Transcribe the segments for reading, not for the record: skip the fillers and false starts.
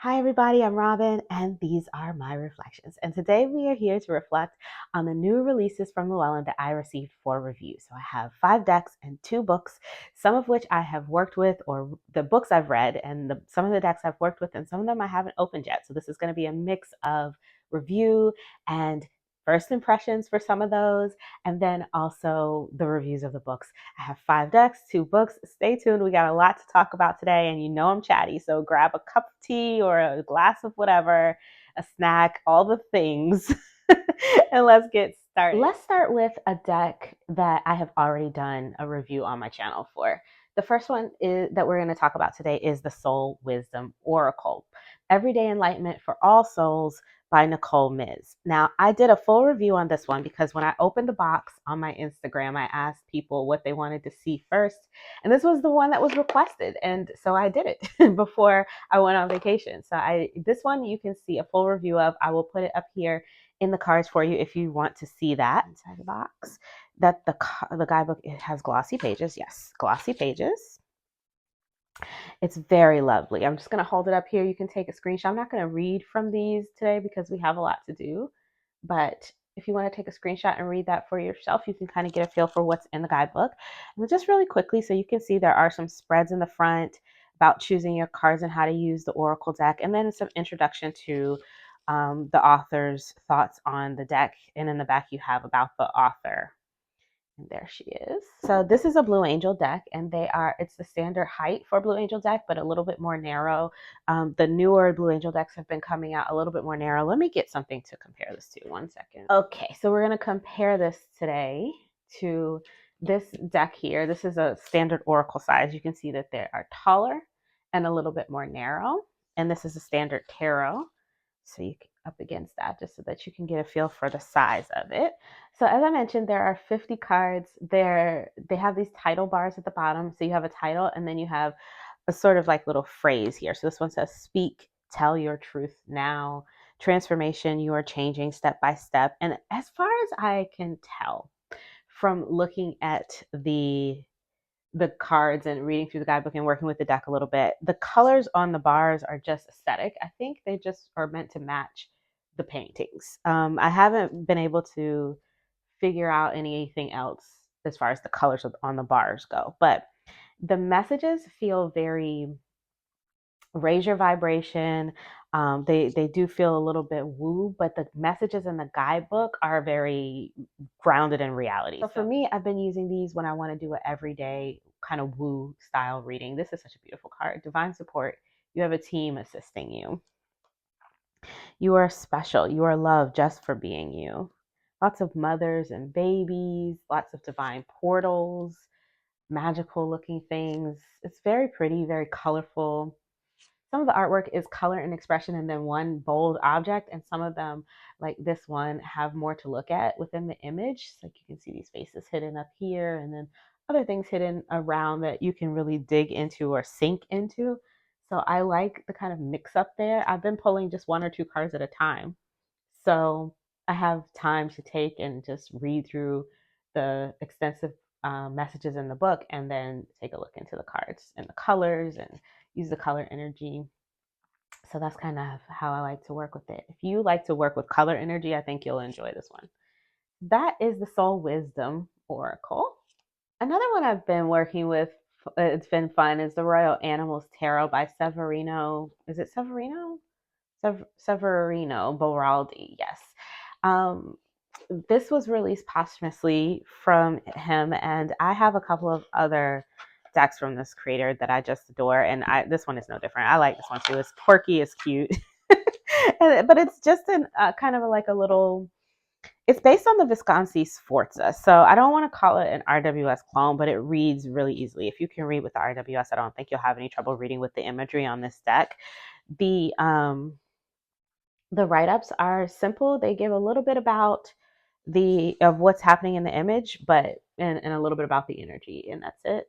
Hi, everybody. I'm Robin, and these are my reflections. And today we are here to reflect on the new releases from Llewellyn that I received for review. So I have 5 decks and 2 books, some of which I have worked with, or the books I've read, and some of the decks I've worked with, and some of them I haven't opened yet. So this is going to be a mix of review and first impressions for some of those, and then also the reviews of the books. I have 5 decks, 2 books. Stay tuned. We got a lot to talk about today, and you know I'm chatty, so grab a cup of tea or a glass of whatever, a snack, all the things, and let's get started. Let's start with a deck that I have already done a review on my channel for. The first one that we're going to talk about today is the Soul Wisdom Oracle, Everyday Enlightenment for All Souls by Nicole Miz. Now, I did a full review on this one because when I opened the box on my Instagram, I asked people what they wanted to see first, and this was the one that was requested, and so I did it before I went on vacation. So this one you can see a full review of. I will put it up here in the cards for you if you want to see that inside the box. That the guidebook, it has glossy pages. Yes, glossy pages. It's very lovely. I'm just going to hold it up here. You can take a screenshot. I'm not going to read from these today because we have a lot to do. But if you want to take a screenshot and read that for yourself, you can kind of get a feel for what's in the guidebook. And just really quickly, so you can see there are some spreads in the front about choosing your cards and how to use the Oracle deck. And then some introduction to the author's thoughts on the deck. And in the back, you have about the author. And there she is. So this is a Blue Angel deck, and it's the standard height for Blue Angel deck, but a little bit more narrow. The newer Blue Angel decks have been coming out a little bit more narrow. Let me get something to compare this to. One second. Okay, so we're going to compare this today to this deck here. This is a standard Oracle size. You can see that they are taller and a little bit more narrow. And this is a standard tarot. So you can up against that just so that you can get a feel for the size of it. So as I mentioned, there are 50 cards. They have these title bars at the bottom. So you have a title and then you have a sort of like little phrase here. So this one says, speak, tell your truth now, transformation, you are changing step by step. And as far as I can tell from looking at the cards and reading through the guidebook and working with the deck a little bit, the colors on the bars are just aesthetic. I think they just are meant to match the paintings. I haven't been able to figure out anything else as far as the colors on the bars go, but the messages feel very raise your vibration. They do feel a little bit woo, but the messages in the guidebook are very grounded in reality. So for me, I've been using these when I want to do an everyday kind of woo style reading. This is such a beautiful card. Divine support. You have a team assisting you. You are special. You are loved just for being you. Lots of mothers and babies, lots of divine portals, magical looking things. It's very pretty, very colorful. Some of the artwork is color and expression and then one bold object, and some of them, like this one, have more to look at within the image. So like you can see these faces hidden up here and then other things hidden around that you can really dig into or sink into. So I like the kind of mix up there. I've been pulling just 1 or 2 cards at a time, so I have time to take and just read through the extensive messages in the book and then take a look into the cards and the colors and use the color energy. So that's kind of how I like to work with it. If you like to work with color energy, I think you'll enjoy this one. That is the Soul Wisdom Oracle. Another one I've been working with, it's been fun, is the Royal Animals Tarot by Severino. Is it Severino? Severino Boraldi, yes. This was released posthumously from him, and I have a couple of other decks from this creator that I just adore, and this one is no different. I like this one too. It's quirky, it's cute, but it's just kind of like a little. It's based on the Visconti Sforza, so I don't want to call it an RWS clone, but it reads really easily. If you can read with the RWS, I don't think you'll have any trouble reading with the imagery on this deck. The write-ups are simple. They give a little bit about of what's happening in the image, but and a little bit about the energy, and that's it.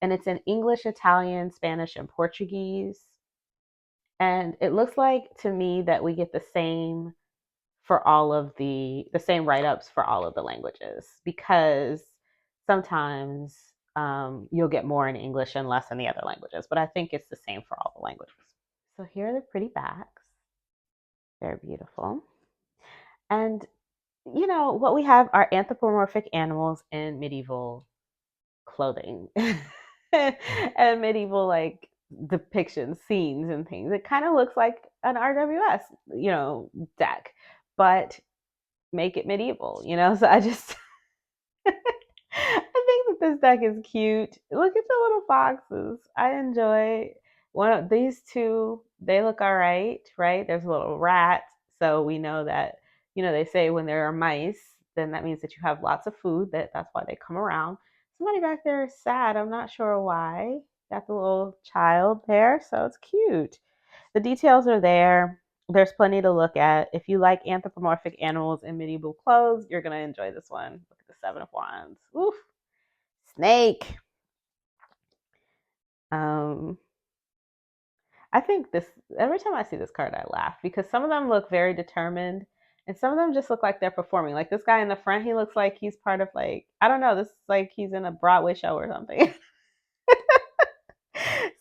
And it's in English, Italian, Spanish, and Portuguese. And it looks like to me that we get the same for all of the same write-ups for all of the languages, because sometimes you'll get more in English and less in the other languages, but I think it's the same for all the languages. So here are the pretty backs. Very beautiful. And what we have are anthropomorphic animals in medieval clothing and medieval like depictions, scenes, and things. It kind of looks like an RWS, deck, but make it medieval, So I just I think that this deck is cute. Look at the little foxes. I enjoy one of these two. They look all right, right? There's a little rat, so we know that they say when there are mice, then that means that you have lots of food. That's why they come around. Somebody back there is sad. I'm not sure why. Got the little child there, so it's cute. The details are there. There's plenty to look at. If you like anthropomorphic animals in medieval clothes, you're gonna enjoy this one. Look at the Seven of Wands. Oof. Snake. Um, I think this every time I see this card, I laugh because some of them look very determined, and some of them just look like they're performing. Like this guy in the front, he looks like he's part of like I don't know. This is like he's in a Broadway show or something.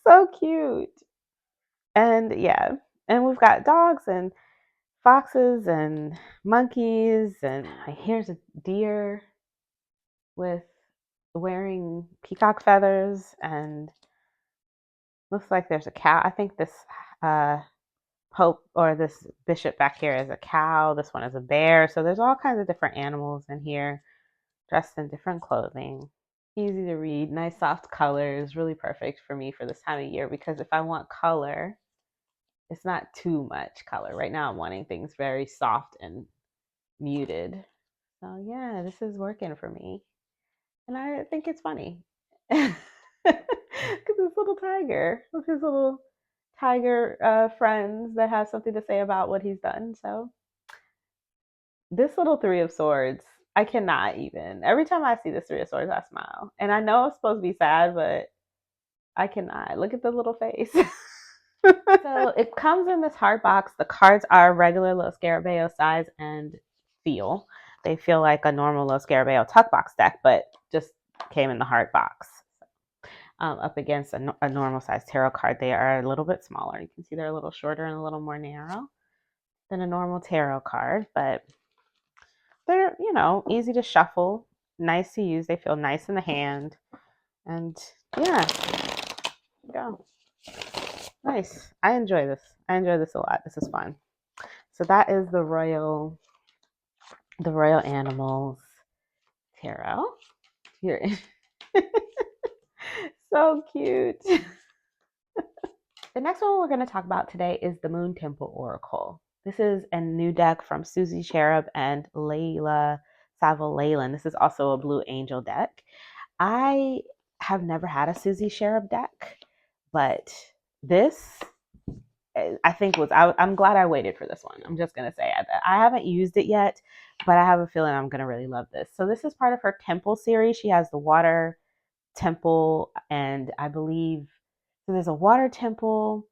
So cute. And yeah, and we've got dogs and foxes and monkeys, and here's a deer with wearing peacock feathers, and looks like there's a cow. I think this uh, pope or this bishop back here is a cow. This one is a bear. So there's all kinds of different animals in here, dressed in different clothing. Easy to read, nice soft colors, really perfect for me for this time of year because if I want color, it's not too much color. Right now I'm wanting things very soft and muted. So yeah, this is working for me. And I think it's funny. Because this little tiger with his little tiger friends that have something to say about what he's done. So this little Three of Swords, I cannot even. Every time I see this Three of Swords, I smile. And I know it's supposed to be sad, but I cannot. Look at the little face. So it comes in this hard box. The cards are regular Little Scarabeo size and feel. They feel like a normal Little Scarabeo tuck box deck, but just came in the hard box. Up against a normal size tarot card, they are a little bit smaller. You can see they're a little shorter and a little more narrow than a normal tarot card, but they're, easy to shuffle, nice to use. They feel nice in the hand. And yeah, go. Nice. I enjoy this. I enjoy this a lot. This is fun. So that is the Royal Animals Tarot. Here. So cute. The next one we're going to talk about today is the Moon Temple Oracle. This is a new deck from Susie Cherub and Layla Saville Leyland. This is also a Blue Angel deck. I have never had a Susie Cherub deck, but this I think I'm glad I waited for this one. I'm just going to say I haven't used it yet, but I have a feeling I'm going to really love this. So this is part of her Temple series. She has the Water Temple, and I believe so there's a Water Temple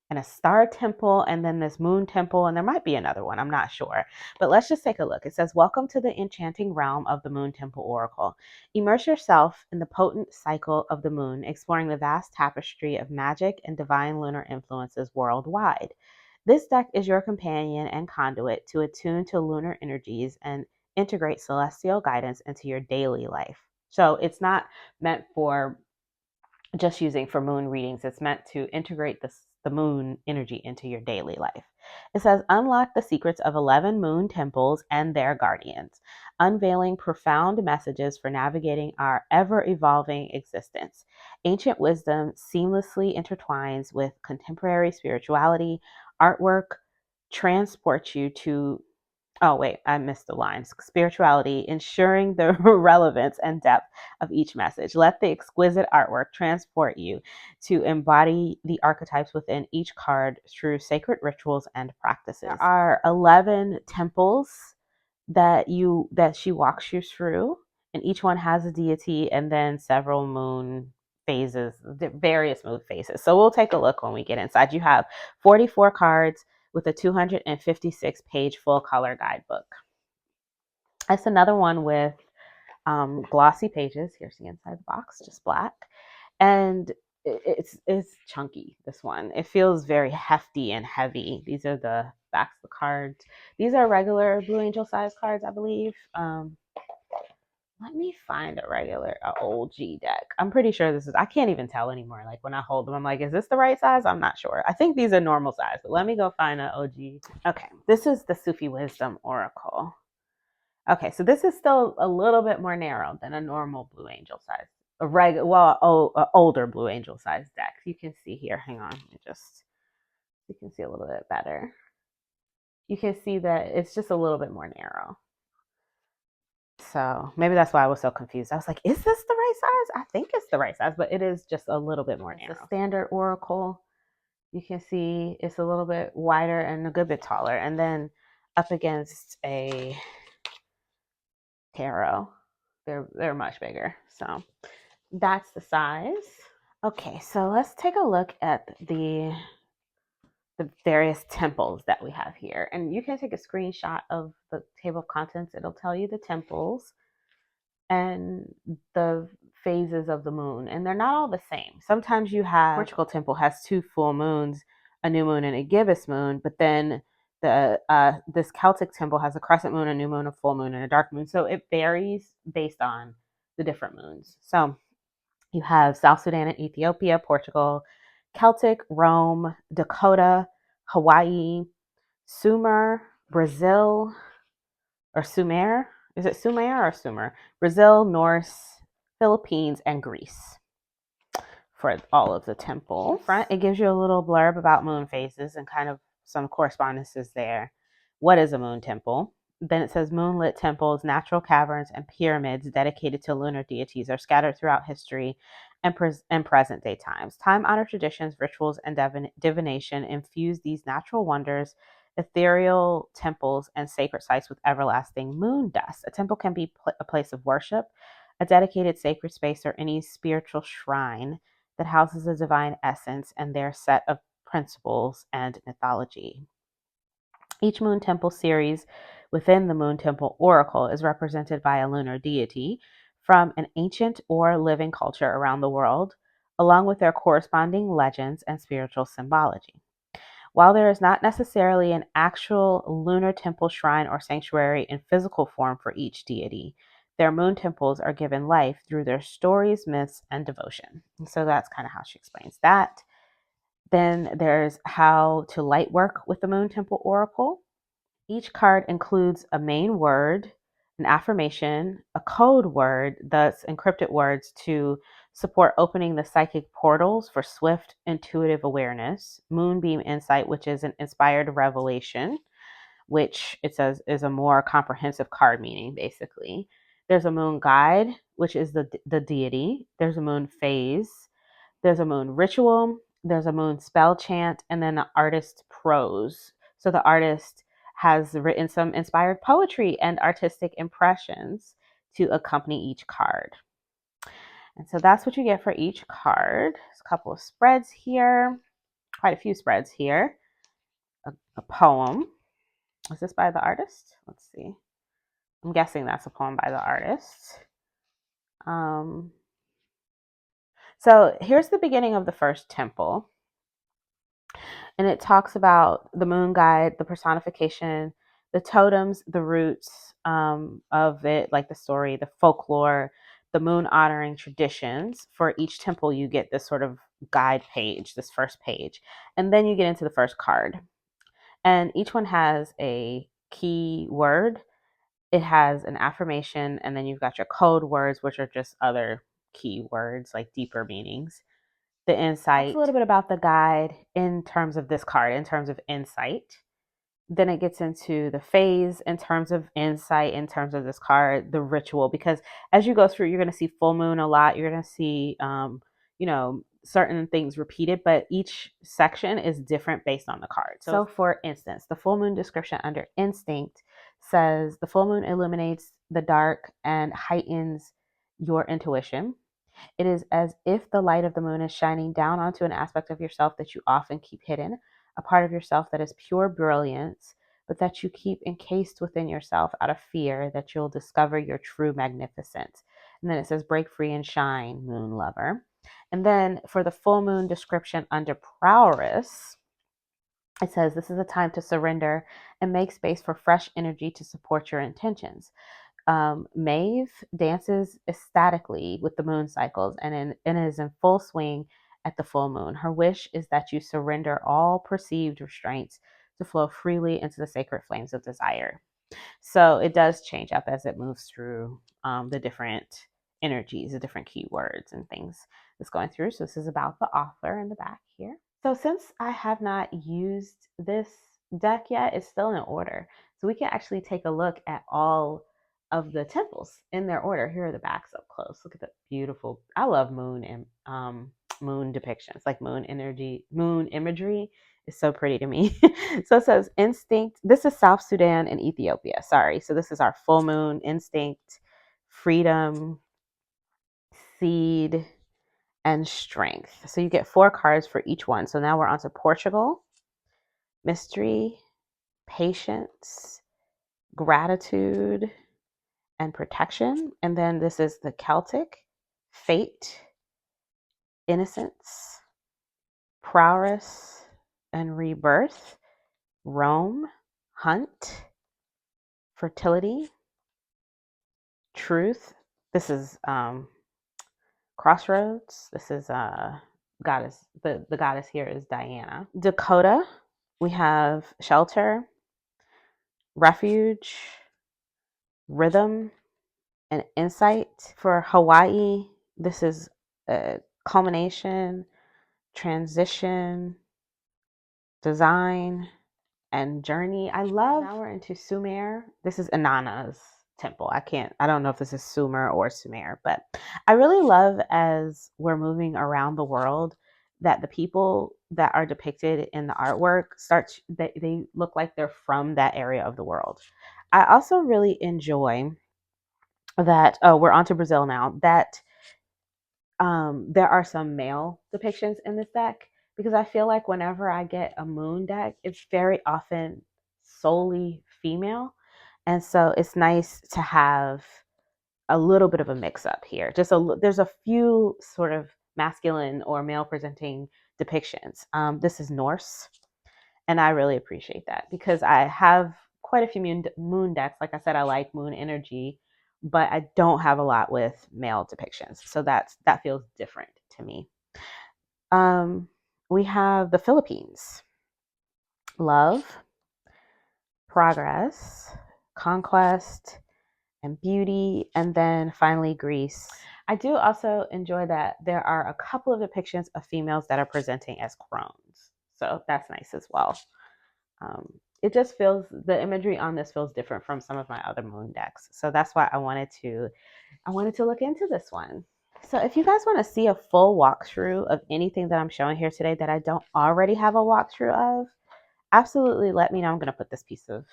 and a Star Temple, and then this Moon Temple, and there might be another one. I'm not sure. But let's just take a look. It says, "Welcome to the enchanting realm of the Moon Temple Oracle. Immerse yourself in the potent cycle of the moon, exploring the vast tapestry of magic and divine lunar influences worldwide. This deck is your companion and conduit to attune to lunar energies and integrate celestial guidance into your daily life." So it's not meant for just using for moon readings. It's meant to integrate the moon energy into your daily life. It says, "Unlock the secrets of 11 moon temples and their guardians, unveiling profound messages for navigating our ever-evolving existence. Ancient wisdom seamlessly intertwines with contemporary spirituality. Artwork transports you to Oh, wait, I missed the lines. Spirituality, ensuring the relevance and depth of each message. Let the exquisite artwork transport you to embody the archetypes within each card through sacred rituals and practices." There are 11 temples that she walks you through, and each one has a deity and then several moon phases, various moon phases. So we'll take a look when we get inside. You have 44 cards with a 256-page full color guidebook. That's another one with glossy pages. Here's the inside the box, just black. And it's chunky, this one. It feels very hefty and heavy. These are the backs of the cards. These are regular Blue Angel size cards, I believe. Let me find a OG deck. I'm pretty sure this is, I can't even tell anymore. Like when I hold them, I'm like, is this the right size? I'm not sure. I think these are normal size, but let me go find an OG. Okay, this is the Sufi Wisdom Oracle. Okay, so this is still a little bit more narrow than a normal Blue Angel size, older Blue Angel size deck. You can see here, hang on, you can see a little bit better. You can see that it's just a little bit more narrow. So maybe that's why I was so confused. I was like, is this the right size? I think it's the right size, but it is just a little bit more narrow. The standard Oracle, you can see it's a little bit wider and a good bit taller. And then up against a tarot, they're much bigger. So that's the size. Okay, so let's take a look at the various temples that we have here. And you can take a screenshot of the table of contents. It'll tell you the temples and the phases of the moon, and they're not all the same. Sometimes you have Portugal temple has 2 full moons, a new moon and a gibbous moon, but then this Celtic temple has a crescent moon, a new moon, a full moon, and a dark moon. So it varies based on the different moons. So you have South Sudan and Ethiopia, Portugal, Celtic, Rome, Dakota, Hawaii, Sumer, Brazil, or Sumer. Is it Sumer or Sumer? Brazil, Norse, Philippines, and Greece for all of the temples. Front, it gives you a little blurb about moon phases and kind of some correspondences there. What is a moon temple? Then it says moonlit temples, natural caverns, and pyramids dedicated to lunar deities are scattered throughout history and present day times. Time-honored traditions, rituals, and divination infuse these natural wonders, ethereal temples, and sacred sites with everlasting moon dust. A temple can be a place of worship, a dedicated sacred space, or any spiritual shrine that houses a divine essence and their set of principles and mythology. Each moon temple series within the Moon Temple Oracle is represented by a lunar deity from an ancient or living culture around the world, along with their corresponding legends and spiritual symbology. While there is not necessarily an actual lunar temple shrine or sanctuary in physical form for each deity, their moon temples are given life through their stories, myths, and devotion. And so that's kind of how she explains that. Then there's how to light work with the Moon Temple Oracle. Each card includes a main word, an affirmation, a code word, thus encrypted words to support opening the psychic portals for swift, intuitive awareness, Moonbeam Insight, which is an inspired revelation, which it says is a more comprehensive card meaning, basically. There's a moon guide, which is the deity. There's a moon phase. There's a moon ritual. There's a moon spell chant, and then the artist prose. So the artist has written some inspired poetry and artistic impressions to accompany each card. And so that's what you get for each card. There's a couple of spreads here, quite a few spreads here. A poem. Is this by the artist? Let's see. I'm guessing that's a poem by the artist. So here's the beginning of the first temple. And it talks about the moon guide, the personification, the totems, the roots of it, like the story, the folklore, the moon honoring traditions. For each temple, you get this sort of guide page, this first page. And then you get into the first card. And each one has a key word. It has an affirmation, and then you've got your code words, which are just other key words, like deeper meanings. The insight. That's a little bit about the guide in terms of this card, in terms of insight. Then it gets into the phase in terms of insight, in terms of this card, the ritual, because as you go through, you're going to see full moon a lot. You're going to see, certain things repeated, but each section is different based on the card. So for instance, the full moon description under instinct says the full moon illuminates the dark and heightens your intuition. It is as if the light of the moon is shining down onto an aspect of yourself that you often keep hidden, a part of yourself that is pure brilliance, but that you keep encased within yourself out of fear that you'll discover your true magnificence. And then it says, break free and shine, moon lover. And then for the full moon description under prowess, it says this is a time to surrender and make space for fresh energy to support your intentions. Maeve dances ecstatically with the moon cycles and is in full swing at the full moon. Her wish is that you surrender all perceived restraints to flow freely into the sacred flames of desire. So it does change up as it moves through the different energies, the different keywords and things that's going through. So this is about the author in the back here. So since I have not used this deck yet, it's still in order. So we can actually take a look at all of the temples in their order. Here are the backs up close. Look at the beautiful, I love moon and moon depictions, like moon energy, moon imagery is so pretty to me. So it says instinct. This is South Sudan and Ethiopia. Sorry. So this is our full moon, instinct, freedom, seed, and strength. So you get 4 cards for each one. So now we're on to Portugal, mystery, patience, gratitude, and protection. And then this is the Celtic, fate, innocence, prowess, and rebirth, Rome, hunt, fertility, truth. This is crossroads. This is goddess. The goddess here is Diana. Dakota, we have shelter, refuge, rhythm, and insight. For Hawaii, this is culmination, transition, design, and journey. I love. Now we're into Sumer. This is Inanna's temple. I don't know if this is Sumer or Sumer, but I really love as we're moving around the world that the people that are depicted in the artwork they look like they're from that area of the world. I also really enjoy that, we're on to Brazil now, that there are some male depictions in this deck, because I feel like whenever I get a moon deck, it's very often solely female. And so it's nice to have a little bit of a mix up here. There's a few sort of masculine or male presenting depictions. This is Norse, and I really appreciate that because I have quite a few moon decks. Like I said, I like moon energy, but I don't have a lot with male depictions. So that feels different to me. We have the Philippines. Love, progress, conquest, and beauty, and then finally Greece. I do also enjoy that there are a couple of depictions of females that are presenting as crones. So that's nice as well. It just feels, the imagery on this feels different from some of my other moon decks. So that's why I wanted to look into this one. So if you guys want to see a full walkthrough of anything that I'm showing here today that I don't already have a walkthrough of, absolutely let me know. I'm going to put this piece of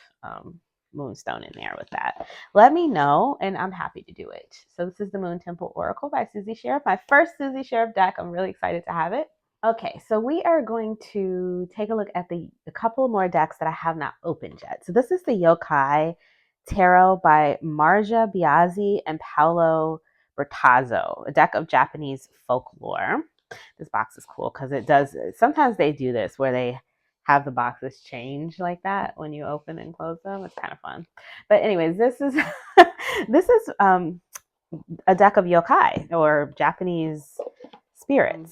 moonstone in there with that. Let me know, and I'm happy to do it. So this is the Moon Temple Oracle by Susie Sheriff, my first Susie Sheriff deck. I'm really excited to have it. Okay, so we are going to take a look at the couple more decks that I have not opened yet. So this is the Yokai Tarot by Marja Biazzi and Paolo Bertazzo, a deck of Japanese folklore. This box is cool because it does, sometimes they do this where they have the boxes change like that when you open and close them. It's kind of fun. But anyways, this is this is a deck of yokai or Japanese spirits.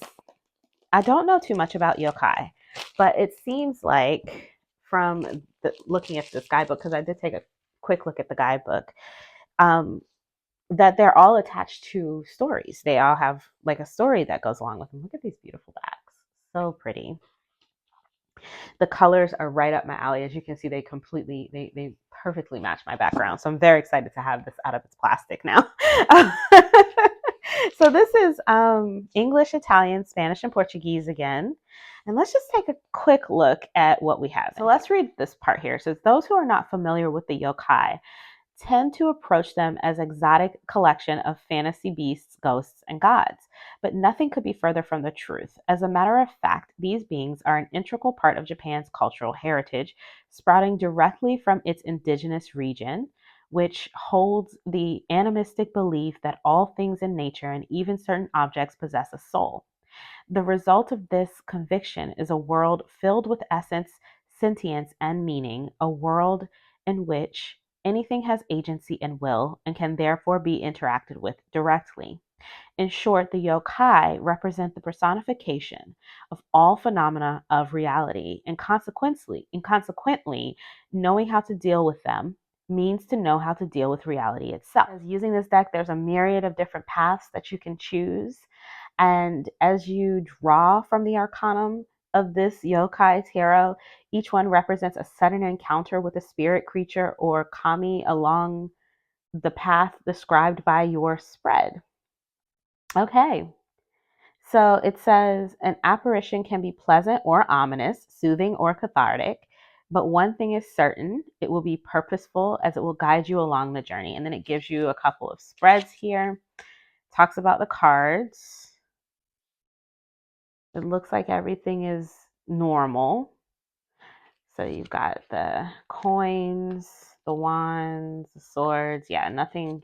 I don't know too much about yokai, but it seems like from looking at this guidebook, because I did take a quick look at the guidebook, that they're all attached to stories. They all have like a story that goes along with them. Look at these beautiful backs. So pretty. The colors are right up my alley. As you can see, they perfectly match my background. So I'm very excited to have this out of its plastic now. So this is English, Italian, Spanish, and Portuguese again. And let's just take a quick look at what we have. So let's read this part here. So those who are not familiar with the yokai tend to approach them as exotic collection of fantasy beasts, ghosts, and gods. But nothing could be further from the truth. As a matter of fact, these beings are an integral part of Japan's cultural heritage, sprouting directly from its indigenous region, which holds the animistic belief that all things in nature and even certain objects possess a soul. The result of this conviction is a world filled with essence, sentience, and meaning, a world in which anything has agency and will and can therefore be interacted with directly. In short, the yokai represent the personification of all phenomena of reality, and consequently, knowing how to deal with them means to know how to deal with reality itself. As using this deck, there's a myriad of different paths that you can choose. And as you draw from the arcanum of this yokai tarot, each one represents a sudden encounter with a spirit creature or kami along the path described by your spread. Okay, so it says an apparition can be pleasant or ominous, soothing or cathartic, but one thing is certain, it will be purposeful as it will guide you along the journey. And then it gives you a couple of spreads here, talks about the cards. It looks like everything is normal. So you've got the coins, the wands, the swords. Yeah, nothing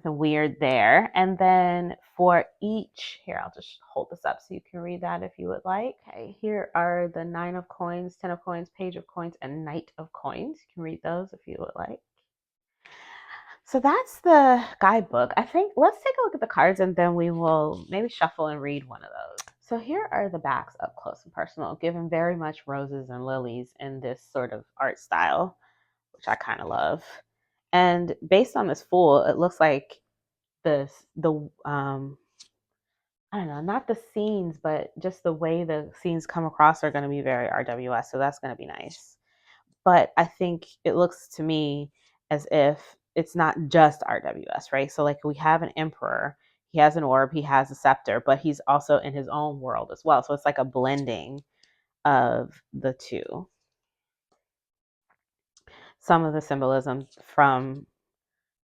weird there. And then for each, here, I'll just hold this up so you can read that if you would like. Okay, here are the 9 of coins, 10 of coins, page of coins, and knight of coins. You can read those if you would like. So that's the guidebook. I think let's take a look at the cards and then we will maybe shuffle and read one of those. So here are the backs up close and personal, given very much roses and lilies in this sort of art style, which I kind of love. And based on this Fool, it looks like the I don't know, not the scenes, but just the way the scenes come across are going to be very RWS. So that's going to be nice. But I think it looks to me as if it's not just RWS, right? So like we have an emperor, he has an orb, he has a scepter, but he's also in his own world as well. So it's like a blending of the two. Some of the symbolism from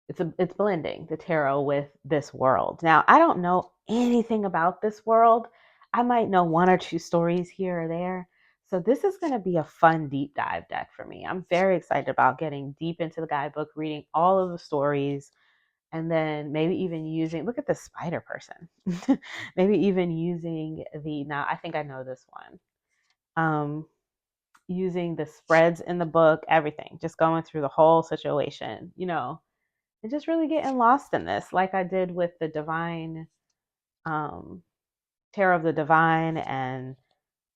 it's blending the tarot with this world. Now, I don't know anything about this world. I might know one or two stories here or there. So this is going to be a fun deep dive deck for me. I'm very excited about getting deep into the guidebook, reading all of the stories, and then maybe even using, look at the spider person. Maybe even using now I think I know this one. Using the spreads in the book, everything, just going through the whole situation, and just really getting lost in this, like I did with the divine, Tarot of the Divine, and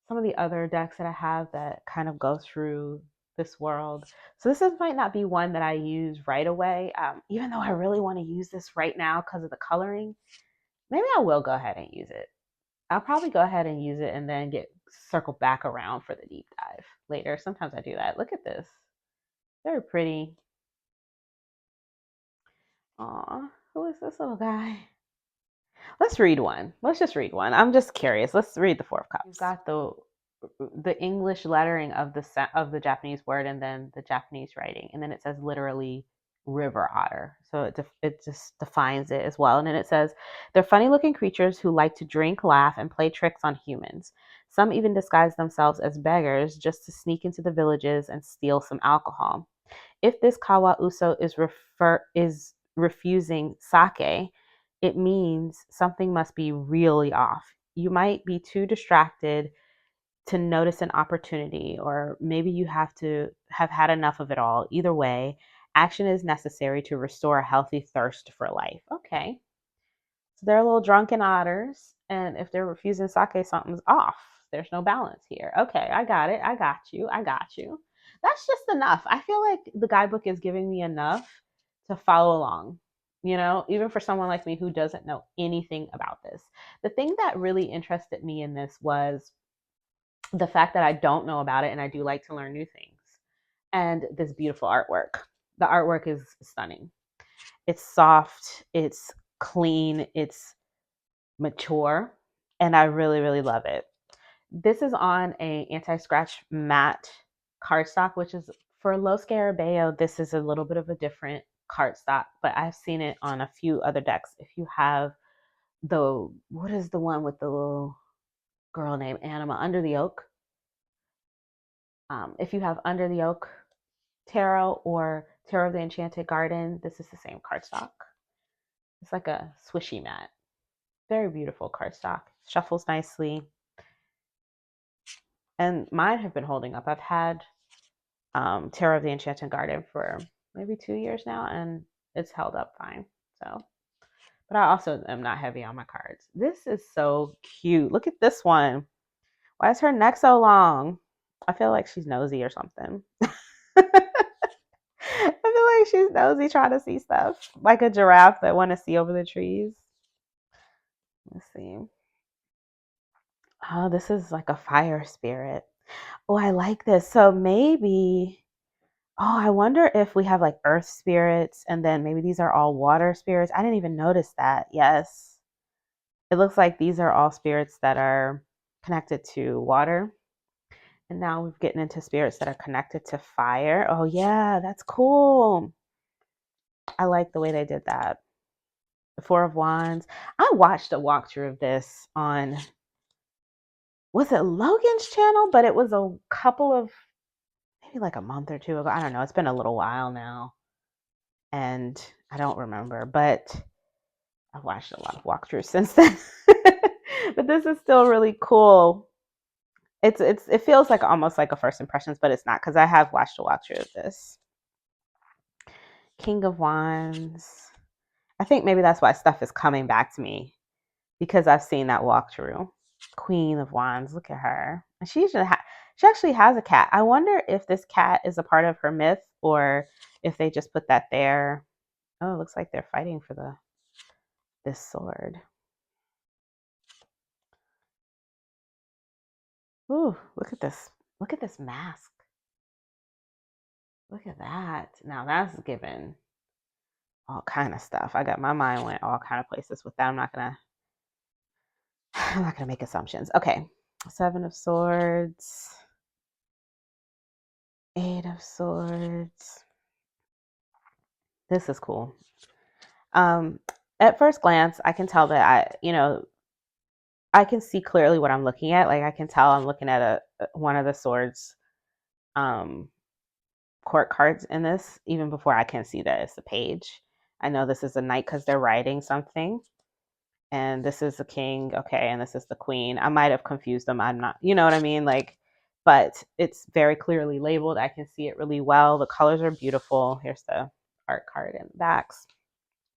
some of the other decks that I have that kind of go through this world. So might not be one that I use right away, even though I really want to use this right now because of the coloring. Maybe I will go ahead and use it. I'll probably go ahead and use it and then circle back around for the deep dive later. Sometimes I do that. Look at this. Very pretty. Aw, who is this little guy? Let's read one. Let's just read one. I'm just curious. Let's read the Four of Cups. You've got the English lettering of the Japanese word and then the Japanese writing, and then it says literally river otter. So it just defines it as well. And then it says they're funny looking creatures who like to drink, laugh, and play tricks on humans. Some even disguise themselves as beggars just to sneak into the villages and steal some alcohol. If this kawa uso is refusing sake, it means something must be really off. You might be too distracted to notice an opportunity, or maybe you have to have had enough of it all. Either way, action is necessary to restore a healthy thirst for life. Okay. So they're little drunken otters, and if they're refusing sake, something's off. There's no balance here. Okay, I got it. I got you. I got you. That's just enough. I feel like the guidebook is giving me enough to follow along, even for someone like me who doesn't know anything about this. The thing that really interested me in this was the fact that I don't know about it and I do like to learn new things. And this beautiful artwork. The artwork is stunning. It's soft, it's clean, it's mature, and I really, really love it. This is on a anti-scratch matte cardstock, which is for low Scarabeo. This is a little bit of a different cardstock, but I've seen it on a few other decks. If you have what is the one with the little girl named Anima, Under the Oak? If you have Under the Oak, Tarot or Tarot of the Enchanted Garden. This is the same cardstock. It's like a swishy mat. Very beautiful cardstock. Shuffles nicely. And mine have been holding up. I've had Tarot of the Enchanted Garden for maybe 2 years now, and it's held up fine. So, but I also am not heavy on my cards. This is so cute. Look at this one. Why is her neck so long? I feel like she's nosy or something. I feel like she's nosy trying to see stuff. Like a giraffe that want to see over the trees. Let's see. Oh, this is like a fire spirit. Oh, I like this. So maybe, oh, I wonder if we have like earth spirits and then maybe these are all water spirits. I didn't even notice that. Yes. It looks like these are all spirits that are connected to water. And now we're getting into spirits that are connected to fire. Oh, yeah, that's cool. I like the way they did that. The Four of Wands. I watched a walkthrough of this on, was it Logan's channel? But it was a couple of, maybe like a month or two ago. I don't know. It's been a little while now. And I don't remember, but I've watched a lot of walkthroughs since then. But this is still really cool. It feels like almost like a first impressions, but it's not because I have watched a walkthrough of this. King of Wands. I think maybe that's why stuff is coming back to me because I've seen that walkthrough. Queen of Wands. Look at her. And she actually has a cat. I wonder if this cat is a part of her myth or if they just put that there. Oh, it looks like they're fighting for this sword. Ooh, look at this. Look at this mask. Look at that. Now that's given all kind of stuff. I got my mind went all kind of places with that. I'm not gonna make assumptions. Okay. Seven of Swords. Eight of Swords. This is cool. At first glance, I can tell that I can see clearly what I'm looking at. Like I can tell I'm looking at one of the swords court cards in this, even before I can see that it's a page. I know this is a knight because they're writing something. And this is the king, okay, and this is the queen. I might have confused them. I'm not, you know what I mean? Like, but it's very clearly labeled. I can see it really well. The colors are beautiful. Here's the art card in the backs.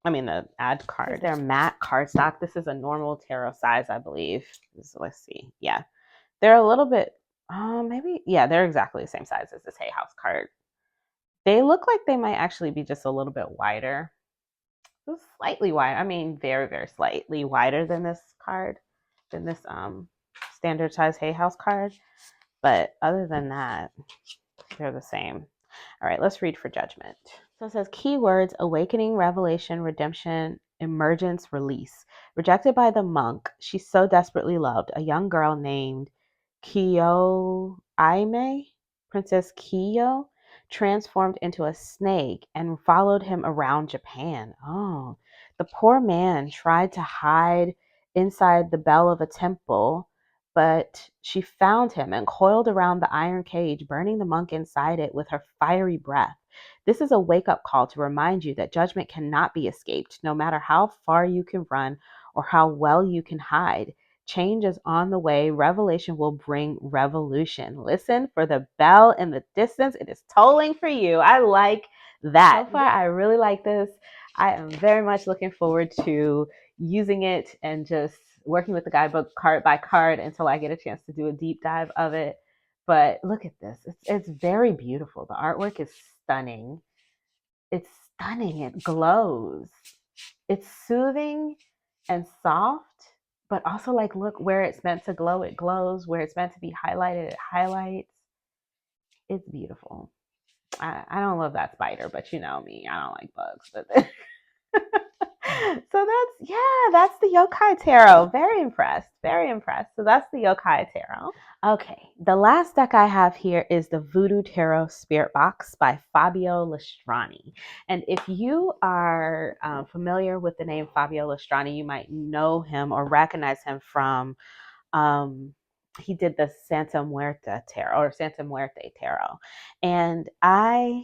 I mean, the ad card. They're matte cardstock. This is a normal tarot size, I believe. Let's see. Yeah. They're a little bit, maybe, yeah, they're exactly the same size as this Hay House card. They look like they might actually be just a little bit wider. Slightly wide. I mean, very, very slightly wider than this card, than this standard size Hay House card. But other than that, they're the same. All right, let's read for judgment. So it says keywords: awakening, revelation, redemption, emergence, release. Rejected by the monk she so desperately loved, a young girl named Kiyo Aime, Princess Kiyo, transformed into a snake and followed him around Japan. Oh, the poor man tried to hide inside the bell of a temple, but she found him and coiled around the iron cage, burning the monk inside it with her fiery breath. This is a wake-up call to remind you that judgment cannot be escaped, no matter how far you can run or how well you can hide. Change is on the way. Revelation will bring revolution. Listen for the bell in the distance. It is tolling for you. I like that. So far, I really like this. I am very much looking forward to using it and just working with the guidebook card by card until I get a chance to do a deep dive of it. But look at this. It's very beautiful. The artwork is stunning. It's stunning. It glows. It's soothing and soft, but also like, look, where it's meant to glow, it glows. Where it's meant to be highlighted, it highlights. It's beautiful. I don't love that spider, but you know me, I don't like bugs. But so that's the Yokai Tarot. Very impressed. Very impressed. So that's the Yokai Tarot. Okay, the last deck I have here is the Voodoo Tarot Spirit Box by Fabio Lestrani. And if you are familiar with the name Fabio Lestrani, you might know him or recognize him from, he did the Santa Muerte Tarot or Santa Muerte Tarot. And I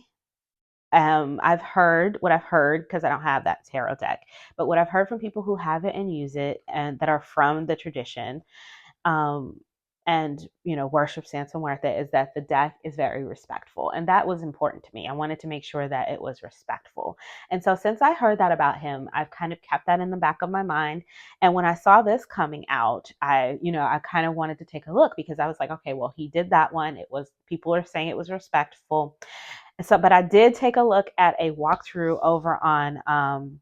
I've heard because I don't have that tarot deck, but what I've heard from people who have it and use it and that are from the tradition, um, and worship Santa Muerte, is that the deck is very respectful, and that was important to me. I wanted to make sure that it was respectful, and so since I heard that about him, I've kind of kept that in the back of my mind. And when I saw this coming out, I kind of wanted to take a look, because I was like, okay, well, he did that one. It was, people are saying it was respectful. So, but I did take a look at a walkthrough over on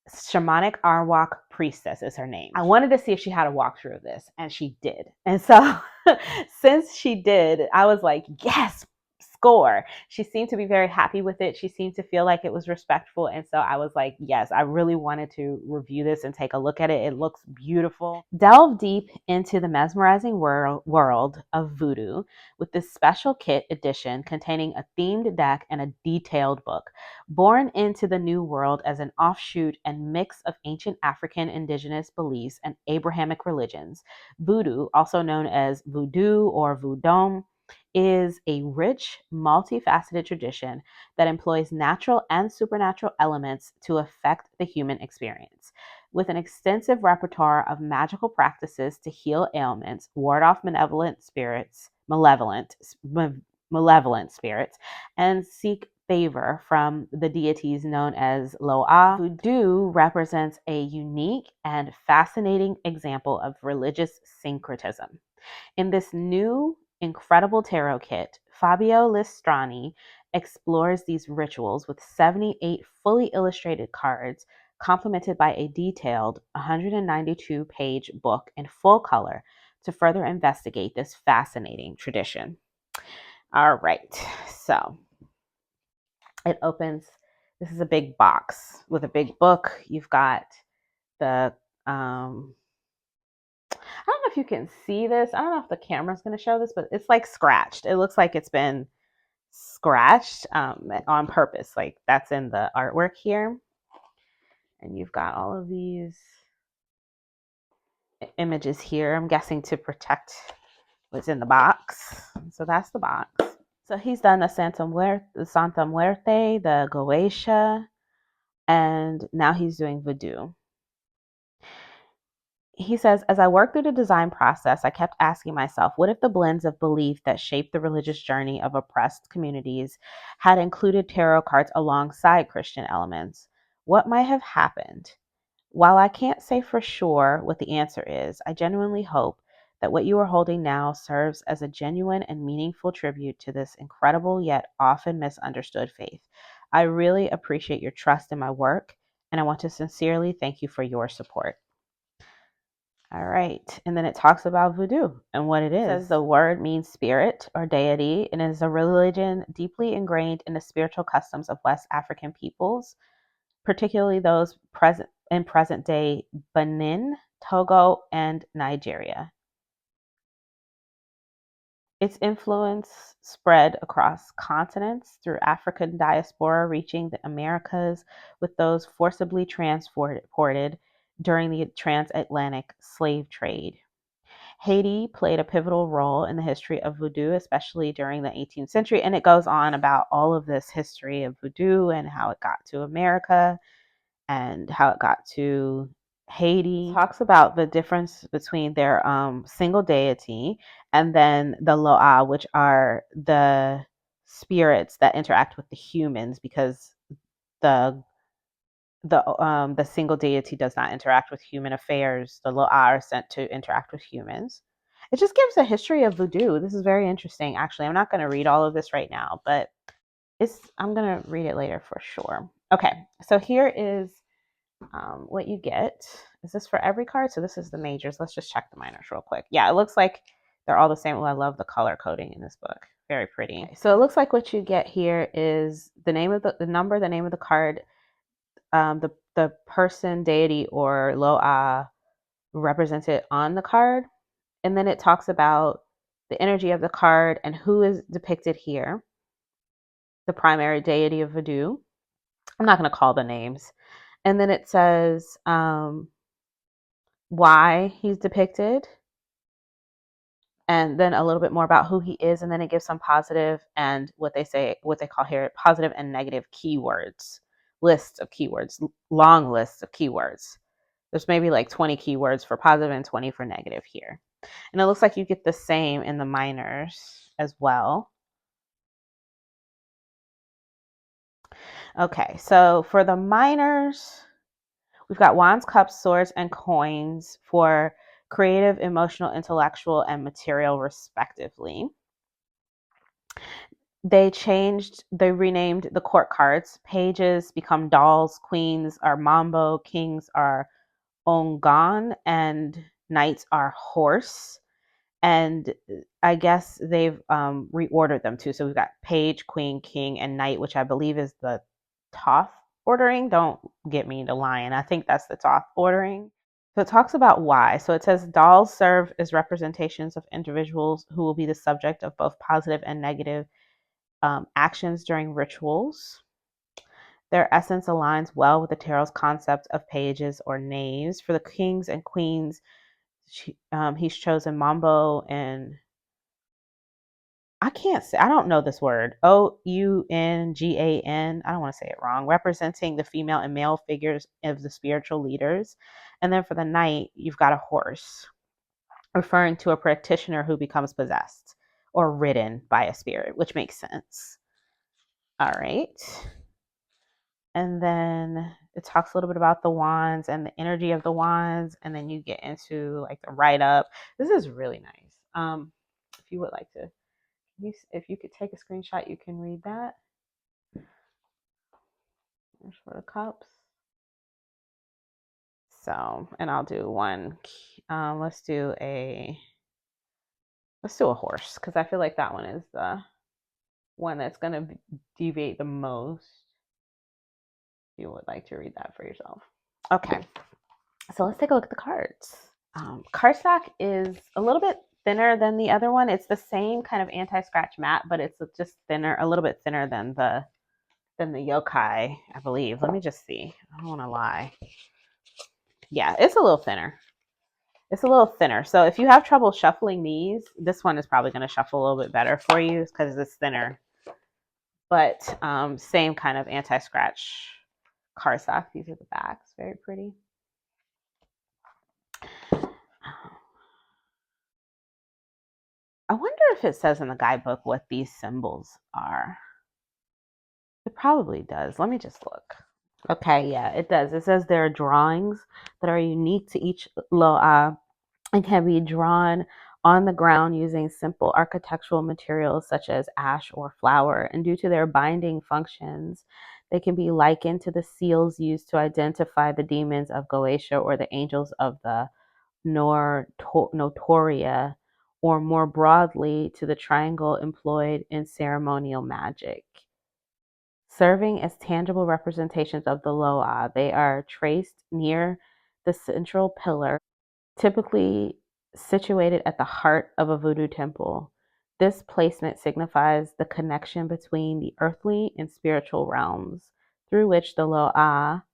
Shamanic Arwak Priestess is her name. I wanted to see if she had a walkthrough of this, and she did. And so since she did, I was like, yes, score. She seemed to be very happy with it. She seemed to feel like it was respectful. And so I was like, yes, I really wanted to review this and take a look at it. It looks beautiful. Delve deep into the mesmerizing world of voodoo with this special kit edition containing a themed deck and a detailed book. Born into the New World as an offshoot and mix of ancient African indigenous beliefs and Abrahamic religions, Voodoo, also known as Voodoo or Voodoo, is a rich, multifaceted tradition that employs natural and supernatural elements to affect the human experience. With an extensive repertoire of magical practices to heal ailments, ward off malevolent spirits, and seek favor from the deities known as Loa, Voodoo represents a unique and fascinating example of religious syncretism. In this new, incredible tarot kit, Fabio Listrani explores these rituals with 78 fully illustrated cards, complemented by a detailed 192-page book in full color to further investigate this fascinating tradition. All right, so it opens. This is a big box with a big book. You've got the I don't know if you can see this. I don't know if the camera's going to show this, but it's like scratched. It looks like it's been scratched on purpose. Like that's in the artwork here. And you've got all of these images here, I'm guessing to protect what's in the box. So that's the box. So he's done the Santa Muerte, the Goetia, and now he's doing Voodoo. He says, as I worked through the design process, I kept asking myself, what if the blends of belief that shaped the religious journey of oppressed communities had included tarot cards alongside Christian elements? What might have happened? While I can't say for sure what the answer is, I genuinely hope that what you are holding now serves as a genuine and meaningful tribute to this incredible yet often misunderstood faith. I really appreciate your trust in my work, and I want to sincerely thank you for your support. All right. And then it talks about voodoo and what it is. It says the word means spirit or deity and is a religion deeply ingrained in the spiritual customs of West African peoples, particularly those present in present day Benin, Togo, and Nigeria. Its influence spread across continents through African diaspora reaching the Americas, with those forcibly transported during the transatlantic slave trade. Haiti played a pivotal role in the history of voodoo, especially during the 18th century. And it goes on about all of this history of voodoo and how it got to America and how it got to Haiti. It talks about the difference between their single deity and then the Loa, which are the spirits that interact with the humans, because the the single deity does not interact with human affairs. The Loa are sent to interact with humans. It just gives a history of voodoo. This is very interesting. Actually, I'm not going to read all of this right now, but I'm going to read it later for sure. Okay, so here is what you get. Is this for every card? So this is the majors. Let's just check the minors real quick. Yeah, it looks like they're all the same. Well, I love the color coding in this book. Very pretty. Okay, so it looks like what you get here is the name of the number, the name of the card, the person, deity, or Loa represented on the card. And then it talks about the energy of the card and who is depicted here. The primary deity of Voodoo. I'm not going to call the names. And then it says why he's depicted. and then a little bit more about who he is, and then it gives some positive and what they call here positive and negative keywords, lists of keywords, long lists of keywords. There's maybe like 20 keywords for positive and 20 for negative here. And it looks like you get the same in the minors as well. Okay, so for the minors, we've got wands, cups, swords, and coins for creative, emotional, intellectual, and material, respectively. They renamed the court cards. Pages become dolls, queens are mambo, kings are ongan, and knights are horse. And I guess they've reordered them too. So we've got page, queen, king, and knight, which I believe is the Thoth ordering. Don't get me to lying. I think that's the Thoth ordering. So it talks about why. So it says dolls serve as representations of individuals who will be the subject of both positive and negative actions during rituals. Their essence aligns well with the tarot's concept of pages or knaves. For the kings and queens, he's chosen Mambo and I can't say, I don't know this word. Oungan. I don't want to say it wrong. Representing the female and male figures of the spiritual leaders. And then for the knight, you've got a horse, referring to a practitioner who becomes possessed or ridden by a spirit, which makes sense. All right. And then it talks a little bit about the wands and the energy of the wands. And then you get into like the write up. This is really nice. If you would like to, if you could take a screenshot, you can read that. There's for the cups. So, and I'll do one. Let's do a horse because I feel like that one is the one that's going to deviate the most. If you would like to read that for yourself. Okay, so let's take a look at the cards. Cardstock is a little bit thinner than the other one. It's the same kind of anti-scratch matte, but it's just thinner, a little bit thinner than the Yokai, I believe. Let me just see. I don't want to lie. Yeah, it's a little thinner. It's a little thinner. So if you have trouble shuffling these, this one is probably going to shuffle a little bit better for you because it's thinner. But same kind of anti-scratch cardstock. These are the backs. Very pretty. I wonder if it says in the guidebook what these symbols are. It probably does. Let me just look. Okay, yeah, it does. It says there are drawings that are unique to each loa and can be drawn on the ground using simple architectural materials such as ash or flour. And due to their binding functions, they can be likened to the seals used to identify the demons of Goetia or the angels of the Notoria, or more broadly to the triangle employed in ceremonial magic. Serving as tangible representations of the loa, they are traced near the central pillar, typically situated at the heart of a voodoo temple. This placement signifies the connection between the earthly and spiritual realms through which the loa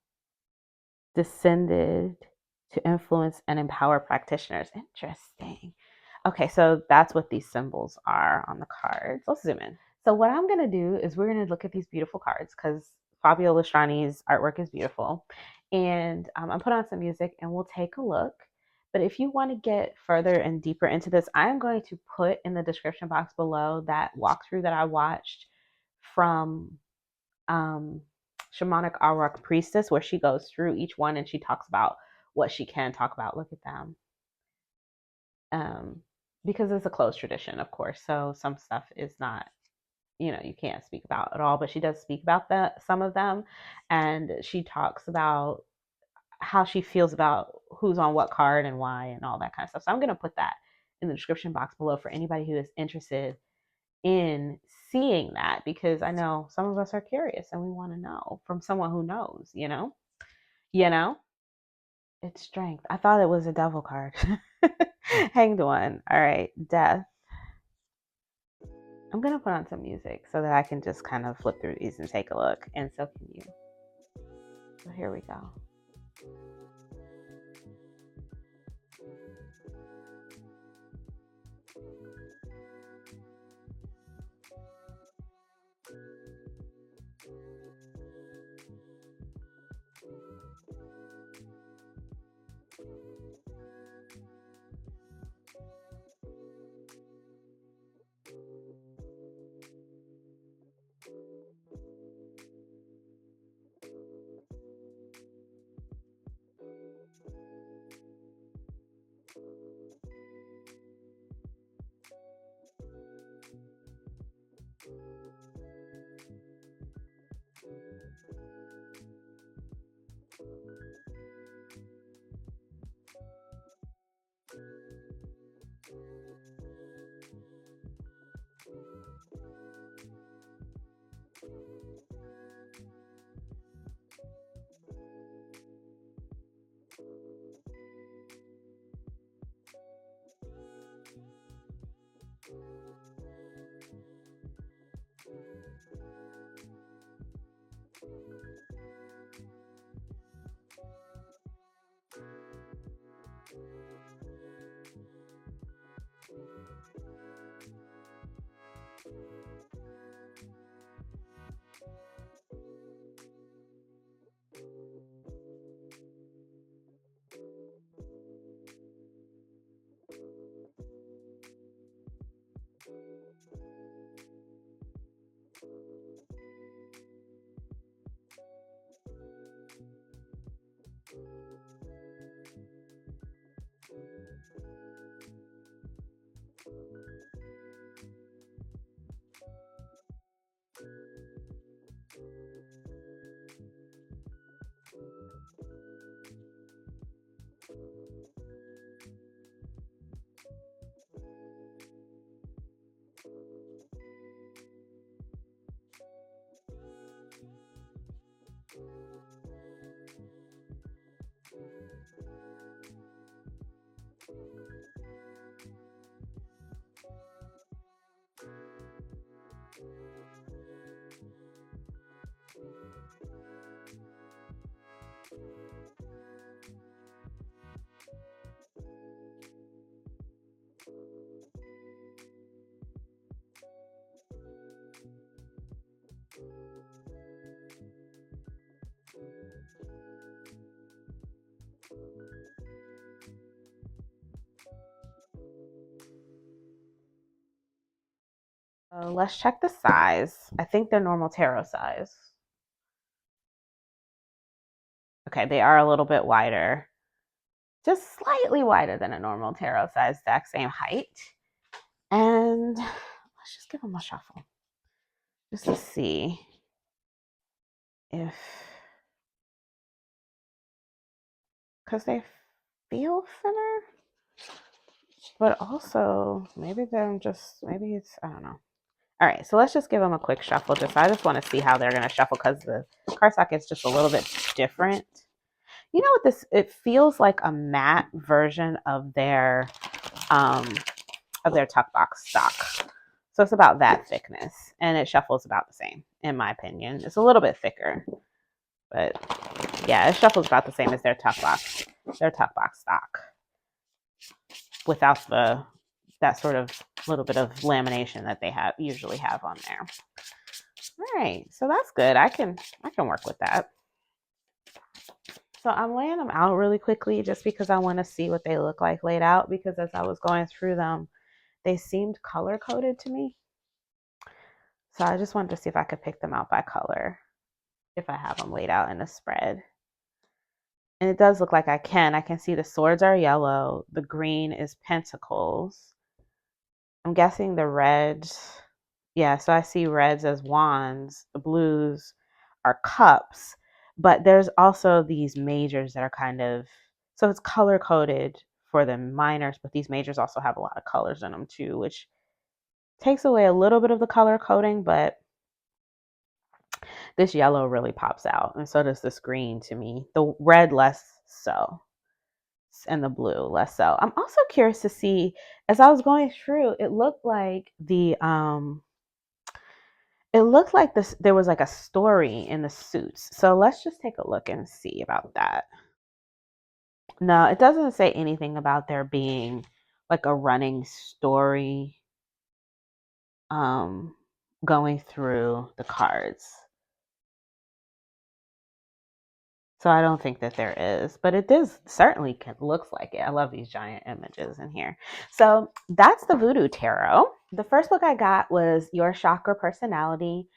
descended to influence and empower practitioners. Interesting. Okay, so that's what these symbols are on the cards. Let's zoom in. So what I'm going to do is we're going to look at these beautiful cards because Fabio Lustrani's artwork is beautiful. And I'm put on some music and we'll take a look. But if you want to get further and deeper into this, I'm going to put in the description box below that walkthrough that I watched from Shamanic Arak Priestess, where she goes through each one and she talks about what she can talk about. Look at them. Because it's a closed tradition, of course. So some stuff is not, you can't speak about at all, but she does speak about some of them. And she talks about how she feels about who's on what card and why and all that kind of stuff. So I'm going to put that in the description box below for anybody who is interested in seeing that, because I know some of us are curious and we want to know from someone who knows, it's strength. I thought it was a devil card. Hanged one. All right, death. I'm going to put on some music so that I can just kind of flip through these and take a look, and so can you. So here we go. So let's check the size. I think they're normal tarot size. Okay, they are a little bit wider, just slightly wider than a normal tarot size deck, same height. And let's just give them a shuffle just to see if, because they feel thinner, but also maybe they're just, maybe it's, I don't know. All right, so let's just give them a quick shuffle. I just want to see how they're going to shuffle because the cardstock is just a little bit different. You know what this, it feels like a matte version of their tuck box stock. So it's about that thickness, and it shuffles about the same, in my opinion. It's a little bit thicker, but yeah, it shuffles about the same as their tuck box stock, without that sort of little bit of lamination that they usually have on there. All right, so that's good. I can work with that. So I'm laying them out really quickly just because I want to see what they look like laid out, because as I was going through them, they seemed color coded to me. So I just wanted to see if I could pick them out by color if I have them laid out in a spread. And it does look like I can. I can see the swords are yellow. The green is pentacles. I'm guessing the reds. Yeah, so I see reds as wands. The blues are cups. But there's also these majors that are kind of, so it's color coded for the minors, but these majors also have a lot of colors in them too, which takes away a little bit of the color coding, but this yellow really pops out, and so does this green to me. The red less so, and the blue less so. I'm also curious to see, as I was going through, it looked like this, there was like a story in the suits. So let's just take a look and see about that. No, it doesn't say anything about there being like a running story going through the cards. So I don't think that there is, but it is certainly looks like it. I love these giant images in here. So that's the Voodoo Tarot. The first book I got was Your Chakra Personality.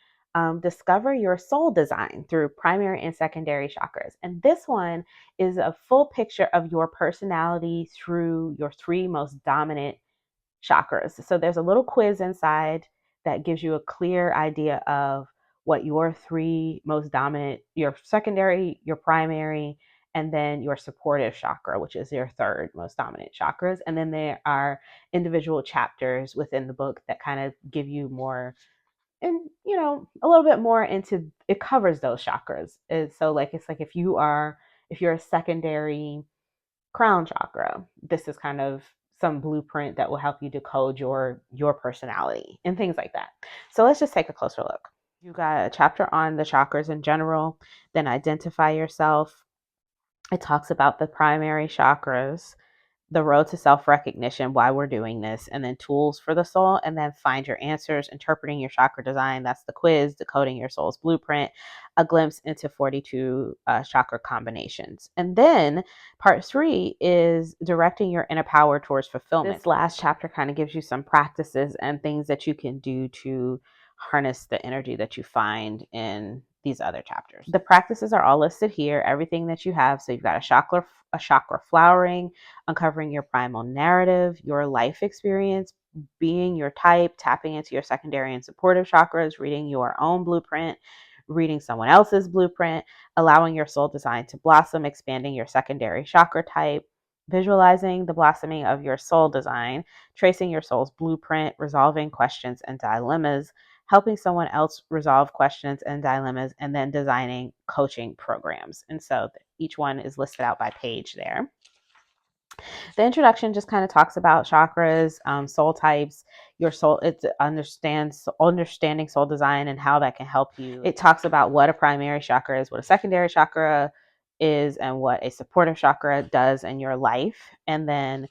Discover Your Soul Design Through Primary and Secondary Chakras. And this one is a full picture of your personality through your three most dominant chakras. So there's a little quiz inside that gives you a clear idea of what your three most dominant, your secondary, your primary, and then your supportive chakra, which is your third most dominant chakras. And then there are individual chapters within the book that kind of give you more, and a little bit more into, it covers those chakras. And so like, it's like if you're a secondary crown chakra, this is kind of some blueprint that will help you decode your personality and things like that. So let's just take a closer look. You got a chapter on the chakras in general, then identify yourself. It talks about the primary chakras, the road to self-recognition, why we're doing this, and then tools for the soul, and then find your answers, interpreting your chakra design. That's the quiz, decoding your soul's blueprint, a glimpse into 42 chakra combinations. And then part 3 is directing your inner power towards fulfillment. This last chapter kind of gives you some practices and things that you can do to harness the energy that you find in these other chapters. The practices are all listed here, everything that you have. So you've got a chakra flowering, uncovering your primal narrative, your life experience, being your type, tapping into your secondary and supportive chakras, reading your own blueprint, reading someone else's blueprint, allowing your soul design to blossom, expanding your secondary chakra type, visualizing the blossoming of your soul design, tracing your soul's blueprint, resolving questions and dilemmas, helping someone else resolve questions and dilemmas, and then designing coaching programs. And so each one is listed out by page there. The introduction just kind of talks about chakras, soul types, your soul. It understanding soul design and how that can help you. It talks about what a primary chakra is, what a secondary chakra is, and what a supportive chakra does in your life. And then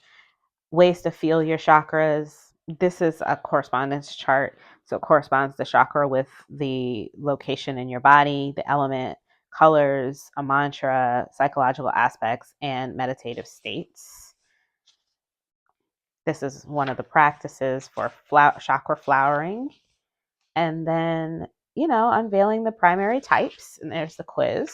ways to feel your chakras. This is a correspondence chart. So it corresponds the chakra with the location in your body, the element, colors, a mantra, psychological aspects, and meditative states. This is one of the practices for chakra flowering. and then, you know, unveiling the primary types. And there's the quiz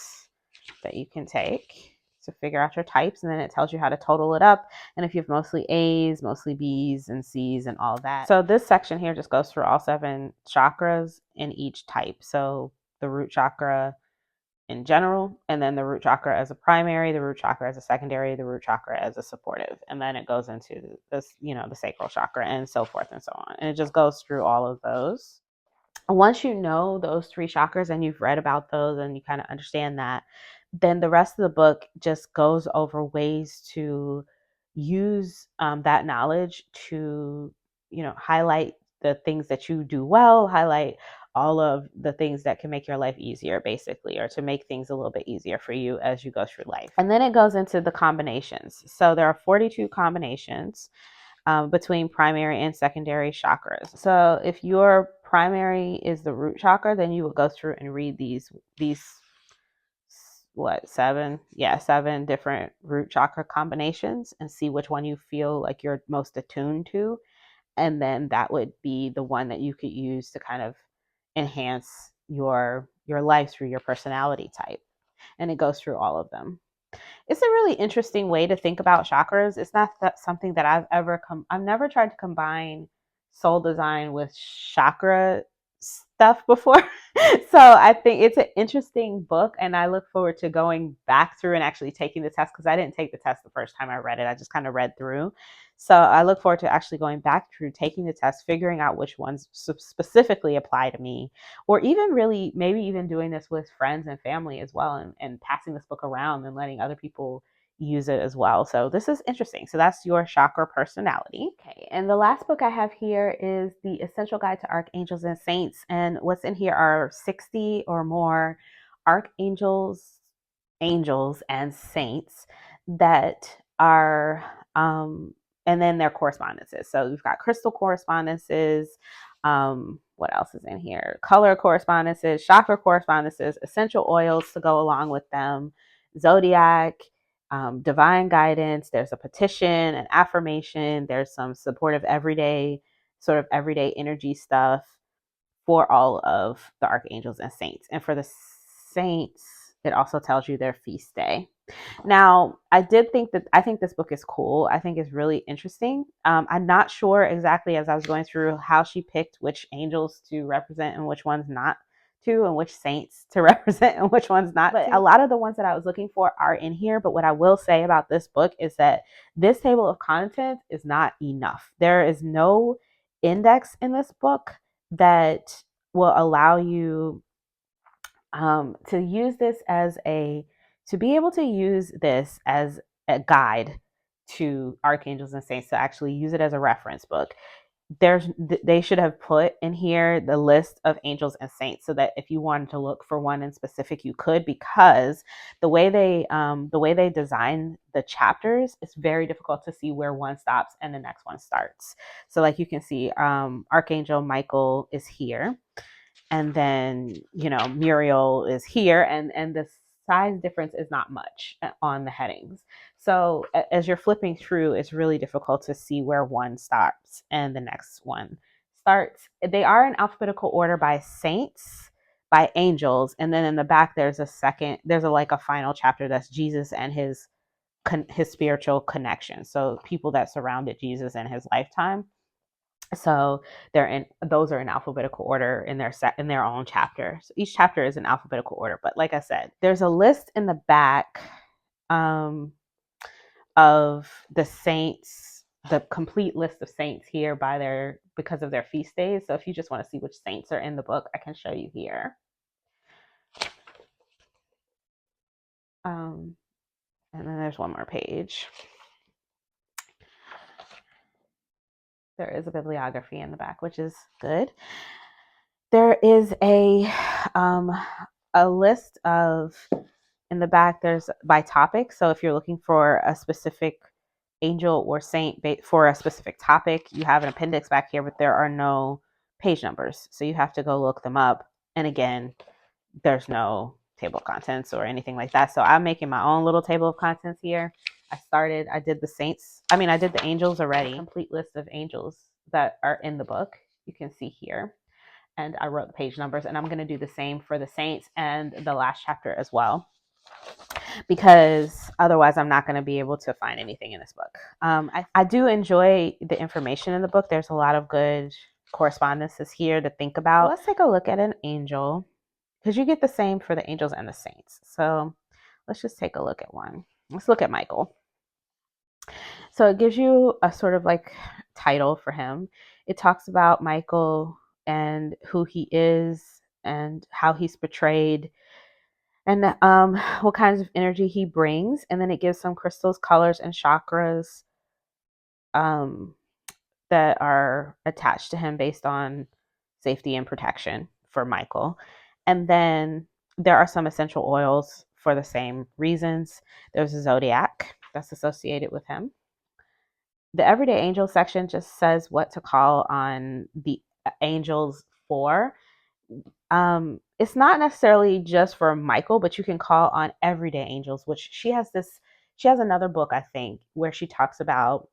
that you can take to figure out your types. And then it tells you how to total it up. And if you have mostly A's, mostly B's, and C's, and all that. So this section here just goes through all 7 chakras in each type. So the root chakra in general, and then the root chakra as a primary, the root chakra as a secondary, the root chakra as a supportive. And then it goes into this, you know, the sacral chakra, and so forth and so on. And it just goes through all of those. Once you know those 3 chakras and you've read about those and you kind of understand that, then the rest of the book just goes over ways to use that knowledge to, you know, highlight the things that you do well, highlight all of the things that can make your life easier, basically, or to make things a little bit easier for you as you go through life. And then it goes into the combinations. So there are 42 combinations between primary and secondary chakras. So if your primary is the root chakra, then you would go through and read these what, 7 different root chakra combinations and see which one you feel like you're most attuned to, and then that would be the one that you could use to kind of enhance your life through your personality type. And it goes through all of them. It's a really interesting way to think about chakras. It's not something that I've never tried to combine soul design with chakra stuff before. So I think it's an interesting book, and I look forward to going back through and actually taking the test, because I didn't take the test the first time I read it. I just kind of read through. So I look forward to actually going back through, taking the test, figuring out which ones specifically apply to me, or even really maybe even doing this with friends and family as well, and passing this book around and letting other people use it as well. So this is interesting. So that's your chakra personality. Okay, and the last book I have here is The Essential Guide to Archangels and Saints. And what's in here are 60 or more archangels, angels, and saints that are and then their correspondences. So we've got crystal correspondences. What else is in here? Color correspondences, chakra correspondences, essential oils to go along with them, zodiac, divine guidance. There's a petition, an affirmation. There's some supportive sort of everyday energy stuff for all of the archangels and saints. And for the saints, it also tells you their feast day. Now, I think this book is cool. I think it's really interesting. I'm not sure exactly, as I was going through, how she picked which angels to represent and which ones not to, and which saints to represent and which ones not. But a lot of the ones that I was looking for are in here. But what I will say about this book is that this table of contents is not enough. There is no index in this book that will allow you to use this to be able to use this as a guide to archangels and saints, to actually use it as a reference book. They should have put in here the list of angels and saints, so that if you wanted to look for one in specific, you could, because the way they design the chapters, it's very difficult to see where one stops and the next one starts. So like you can see, Archangel Michael is here, and then, you know, Muriel is here, and the size difference is not much on the headings. So as you're flipping through, it's really difficult to see where one stops and the next one starts. They are in alphabetical order by saints, by angels, and then in the back there's a final chapter that's Jesus and his spiritual connection. So people that surrounded Jesus in his lifetime. So those are in alphabetical order in their own chapter. So each chapter is in alphabetical order. But like I said, there's a list in the back of the saints, the complete list of saints here because of their feast days. So if you just want to see which saints are in the book, I can show you here. And then there's one more page. There is a bibliography in the back, which is good. There is a list of, in the back, there's by topic. So if you're looking for a specific angel or saint for a specific topic, you have an appendix back here, but there are no page numbers. So you have to go look them up. And again, there's no table of contents or anything like that. So I'm making my own little table of contents here. I did the angels already. Complete list of angels that are in the book, you can see here. and I wrote the page numbers, and I'm going to do the same for the saints and the last chapter as well, because otherwise I'm not going to be able to find anything in this book. I do enjoy the information in the book. There's a lot of good correspondences here to think about. Let's take a look at an angel, because you get the same for the angels and the saints. So let's just take a look at one. Let's look at Michael. So it gives you a sort of like title for him. It talks about Michael and who he is and how he's portrayed, and what kinds of energy he brings. And then it gives some crystals, colors, and chakras um, that are attached to him based on safety and protection for Michael. And then there are some essential oils for the same reasons. There's a zodiac that's associated with him. The Everyday Angel section just says what to call on the angels for. It's not necessarily just for Michael, but you can call on everyday angels, which she has another book, I think, where she talks about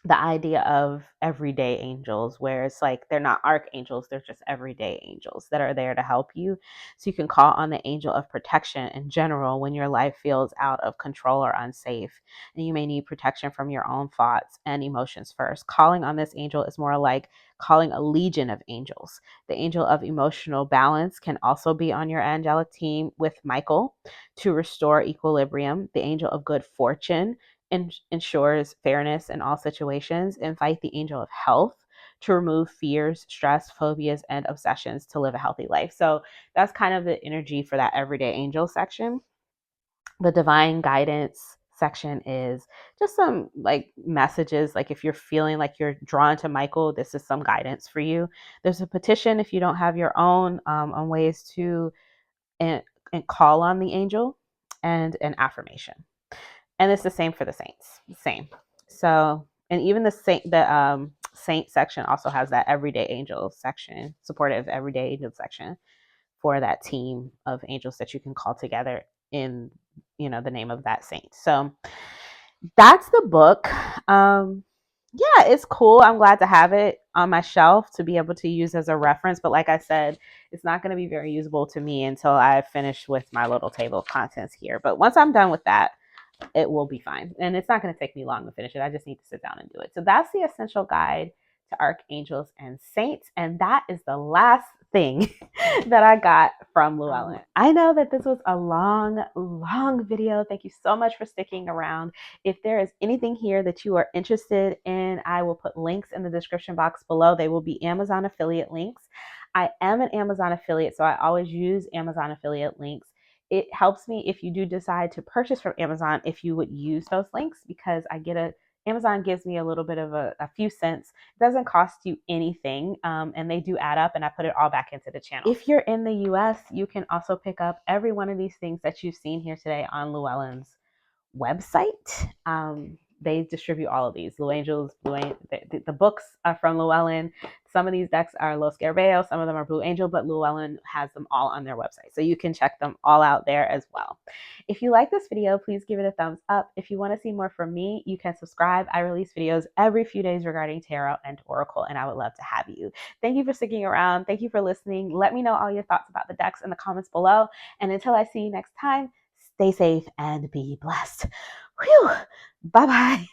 the idea of everyday angels, where it's like they're not archangels, they're just everyday angels that are there to help you. So you can call on the angel of protection in general when your life feels out of control or unsafe, and you may need protection from your own thoughts and emotions first. Calling on this angel is more like calling a legion of angels. The angel of emotional balance can also be on your angelic team with Michael to restore equilibrium. The angel of good fortune ensures fairness in all situations. Invite the angel of health to remove fears, stress, phobias, and obsessions to live a healthy life. So that's kind of the energy for that everyday angel section. The divine guidance section is just some like messages. Like if you're feeling like you're drawn to Michael, this is some guidance for you. There's a petition if you don't have your own, on ways to and call on the angel, and an affirmation. And it's the same for the saints. Same. So, and even saint section also has that everyday angel section, supportive everyday angel section for that team of angels that you can call together in, the name of that saint. So that's the book. Yeah, it's cool. I'm glad to have it on my shelf to be able to use as a reference. But like I said, it's not going to be very usable to me until I finish with my little table of contents here. But once I'm done with that, it will be fine. And it's not going to take me long to finish it. I just need to sit down and do it. So that's the essential guide to archangels and saints. And that is the last thing that I got from Llewellyn. I know that this was a long video. Thank you so much for sticking around. If there is anything here that you are interested in, I will put links in the description box below. They will be Amazon affiliate links. I am an Amazon affiliate, so I always use Amazon affiliate links. It helps me if you do decide to purchase from Amazon, if you would use those links, because Amazon gives me a little bit of a few cents. It doesn't cost you anything, and they do add up, and I put it all back into the channel. If you're in the US, you can also pick up every one of these things that you've seen here today on Llewellyn's website. They distribute all of these. The books are from Llewellyn. Some of these decks are Low Scarabeo, some of them are Blue Angel, but Llewellyn has them all on their website. So you can check them all out there as well. If you like this video, please give it a thumbs up. If you want to see more from me, you can subscribe. I release videos every few days regarding tarot and oracle, and I would love to have you. Thank you for sticking around. Thank you for listening. Let me know all your thoughts about the decks in the comments below. And until I see you next time, stay safe and be blessed. Whew. Bye-bye.